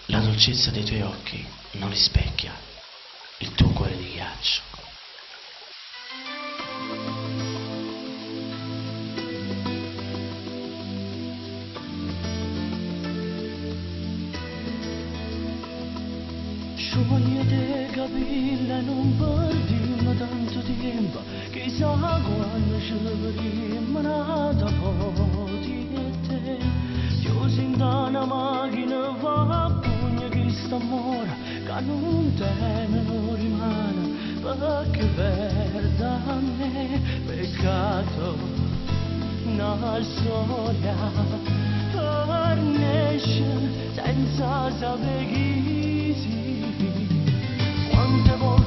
La dolcezza dei tuoi occhi non rispecchia il tuo cuore di ghiaccio. Sciogliete capilla, non perdiamo tanto tempo, chissà quando ci vedremo nata poti e te. Io sento una macchina va a pugno che sta mora, che non teme rimane, perché perda a me, peccato, una storia, per nascere senza sapere chi si. Quante volte